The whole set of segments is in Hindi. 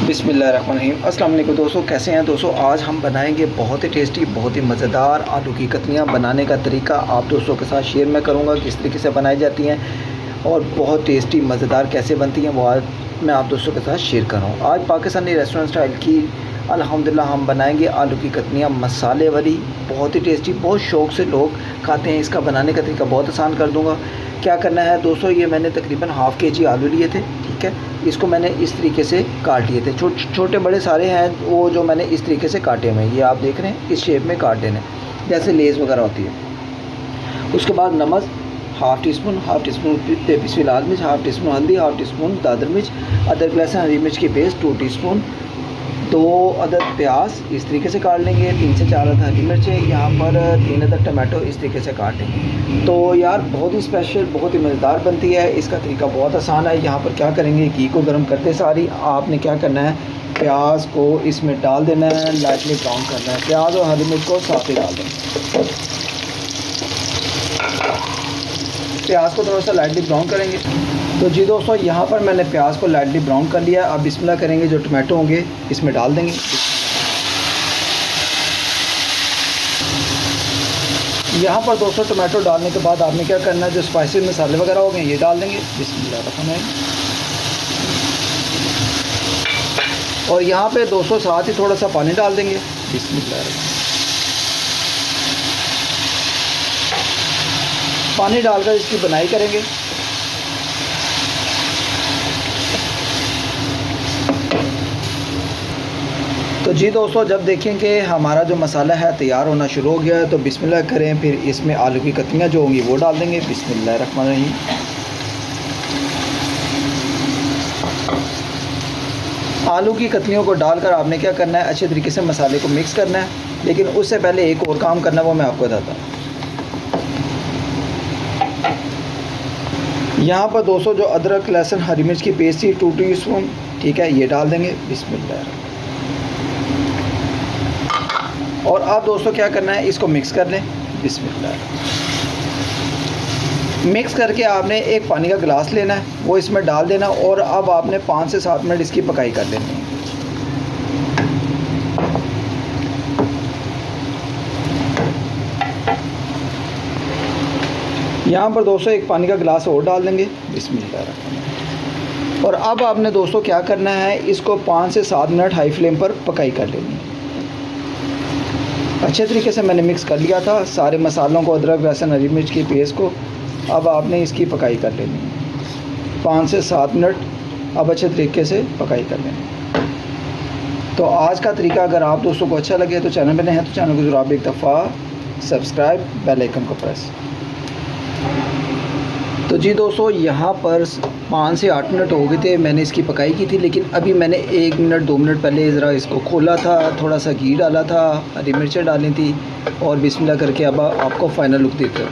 बिस्मिल्लाहिर्रहमानिर्रहीम। अस्सलाम वालेकुम दोस्तों, कैसे हैं दोस्तों। आज हम बनाएंगे बहुत ही टेस्टी, बहुत ही मज़ेदार आलू की कतलियाँ। बनाने का तरीका आप दोस्तों के साथ शेयर मैं करूँगा, किस तरीके से बनाई जाती हैं और बहुत टेस्टी मज़ेदार कैसे बनती हैं, वो आज मैं आप दोस्तों के साथ शेयर कर रहा हूँ। आज पाकिस्तानी रेस्टोरेंट स्टाइल की अल्हम्दुलिल्लाह हम बनाएंगे आलू की कतलियाँ मसाले वाली, बहुत ही टेस्टी, बहुत शौक़ से लोग खाते हैं। इसका बनाने का तरीका बहुत आसान कर दूँगा। क्या करना है दोस्तों, ये मैंने तकरीबन हाफ़ केजी आलू लिए थे, ठीक है। इसको मैंने इस तरीके से काट लिए थे, छोटे बड़े सारे हैं वो जो मैंने इस तरीके से काटे हुए हैं। ये आप देख रहे हैं, इस शेप में काट देने जैसे लेस वगैरह होती है। उसके बाद नमक हाफ़ टी स्पून पिसी लाल मिर्च, हाफ़ टी स्पून हल्दी, हाफ़ टी स्पून दादर मिर्च, अदरक लहसुन हरी मिर्च की पेस्ट 2 टीस्पून, 2 अदद प्याज इस तरीके से काट लेंगे, 3 से 4 अदद हरी मिर्चें, यहाँ पर 3 अदद टमाटो इस तरीके से काट लेंगे। तो यार बहुत ही स्पेशल, बहुत ही मज़ेदार बनती है। इसका तरीका बहुत आसान है। यहाँ पर क्या करेंगे, घी को गर्म करते सारी आपने क्या करना है, प्याज को इसमें डाल देना है, लाइटली ब्राउन करना है। प्याज और हरी मिर्च को साथ ही डाल दें। प्याज को थोड़ा सा लाइटली ब्राउन करेंगे। तो जी दोस्तों, यहाँ पर मैंने प्याज को लाइटली ब्राउन कर लिया। अब बिस्मिल्लाह करेंगे, जो टमाटो होंगे इसमें डाल देंगे। यहाँ पर दोस्तों टमाटो डालने के बाद आपने क्या करना है, जो स्पाइसी मसाले वगैरह हो गए ये डाल देंगे। बिस्मिल्लाह। और यहाँ पे दोस्तों साथ ही थोड़ा सा पानी डाल देंगे। बिस्मिल्लाह। पानी डालकर इसकी बनाई करेंगे। तो जी दोस्तों, जब देखें कि हमारा जो मसाला है तैयार होना शुरू हो गया है तो बिस्मिल्लाह करें, फिर इसमें आलू की कतलियाँ जो होंगी वो डाल देंगे। बिस्मिल्लाहिर्रहमानिर्रहीम। आलू की कतलियों को डालकर आपने क्या करना है, अच्छे तरीके से मसाले को मिक्स करना है। लेकिन उससे पहले एक और काम करना है, वो मैं आपको बताता हूँ। यहाँ पर दोस्तों जो अदरक लहसुन हरी मिर्च की पेस्ट थी 2 टीस्पून, ठीक है, ये डाल देंगे। बिस्मिल्लाह। और अब दोस्तों क्या करना है, इसको मिक्स कर लें। बिस्मिल्लाह। मिक्स करके आपने एक पानी का गिलास लेना है, वो इसमें डाल देना। और अब आपने 5 से 7 मिनट इसकी पकाई कर लेनी है। यहाँ पर दोस्तों एक पानी का गिलास और डाल देंगे। बिस्मिल्लाह। और अब आपने दोस्तों क्या करना है, इसको 5 से 7 मिनट हाई फ्लेम पर पकाई कर लेनी है। अच्छे तरीके से मैंने मिक्स कर लिया था सारे मसालों को, अदरक लहसुन हरी मिर्च की पेस्ट को। अब आपने इसकी पकाई कर लेनी है 5 से 7 मिनट। अब अच्छे तरीके से पकाई कर लेनी। तो आज का तरीका अगर आप दोस्तों को अच्छा लगे तो चैनल पर नए हैं तो चैनल को ज़रूर आप एक दफ़ा सब्सक्राइब, बेल आइकन को प्रेस। तो जी दोस्तों, यहाँ पर 5 से 8 मिनट हो गए थे मैंने इसकी पकाई की थी। लेकिन अभी मैंने 1 मिनट 2 मिनट पहले ज़रा इसको खोला था, थोड़ा सा घी डाला था, हरी मिर्चें डाली थी और बिस्मिल्लाह करके अब आपको फ़ाइनल लुक देते हैं।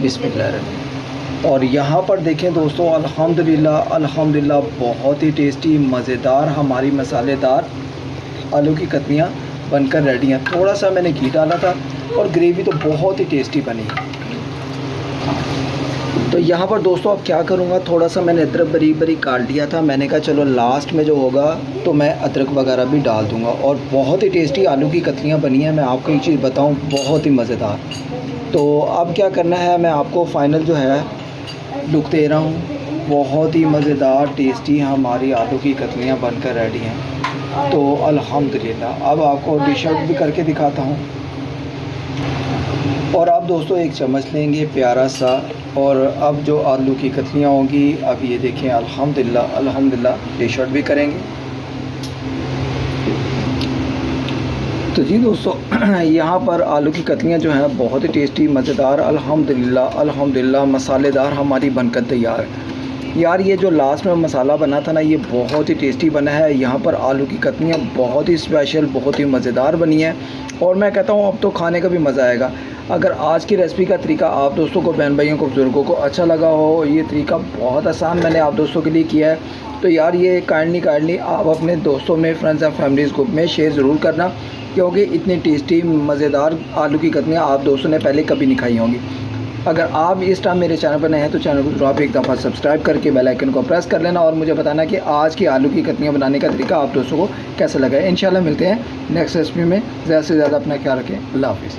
बिस्मिल्लाह। और यहाँ पर देखें दोस्तों, अल्हम्दुलिल्लाह बहुत ही टेस्टी मज़ेदार हमारी मसालेदार आलू की कतलियाँ बनकर रेडी हैं। थोड़ा सा मैंने घी डाला था और ग्रेवी तो बहुत ही टेस्टी बनी। तो यहाँ पर दोस्तों अब क्या करूँगा, थोड़ा सा मैंने अदरक बारीक काट लिया था। मैंने कहा चलो लास्ट में जो होगा तो मैं अदरक वगैरह भी डाल दूँगा। और बहुत ही टेस्टी आलू की कतलियाँ बनी हैं। मैं आपको एक चीज़ बताऊँ, बहुत ही मज़ेदार। तो अब क्या करना है, मैं आपको फ़ाइनल जो है लुक दे रहा हूँ। बहुत ही मज़ेदार टेस्टी हमारी आलू की कतलियाँ बनकर रेडी हैं। तो अल्हम्दुलिल्लाह अब आपको डिश आउट भी करके दिखाता हूँ। और अब दोस्तों एक चम्मच लेंगे प्यारा सा, और अब जो आलू की कतलियाँ होंगी, अब ये देखें अल्हम्दुलिल्लाह डिश आउट भी करेंगे। तो जी दोस्तों, यहाँ पर आलू की कतलियाँ जो हैं बहुत ही टेस्टी मज़ेदार अल्हम्दुलिल्लाह मसालेदार हमारी बनकर तैयार है। यार ये जो लास्ट में मसाला बना था ना, ये बहुत ही टेस्टी बना है। यहाँ पर आलू की कतलियाँ बहुत ही स्पेशल, बहुत ही मज़ेदार बनी है। और मैं कहता हूँ अब तो खाने का भी मज़ा आएगा। अगर आज की रेसिपी का तरीका आप दोस्तों को, बहन भाइयों को, बुज़ुर्गों को अच्छा लगा हो, ये तरीका बहुत आसान मैंने आप दोस्तों के लिए किया है, तो यार ये काइंडली आप अपने दोस्तों में, फ्रेंड्स एंड फैमिलीज़ ग्रुप में शेयर ज़रूर करना, क्योंकि इतनी टेस्टी मज़ेदार आलू की कतलियाँ आप दोस्तों ने पहले कभी नहीं खाई होंगी। अगर आप इस टाइम मेरे चैनल पर नए हैं तो चैनल को आप एक दफ़ा सब्सक्राइब करके बेल आइकन को प्रेस कर लेना और मुझे बताना कि आज की आलू की कतनियाँ बनाने का तरीका आप दोस्तों को कैसा लगा। इंशाल्लाह मिलते हैं नेक्स्ट रेसिपी में। ज़्यादा से ज़्यादा अपना ख्याल रखें। अल्लाह हाफिज़।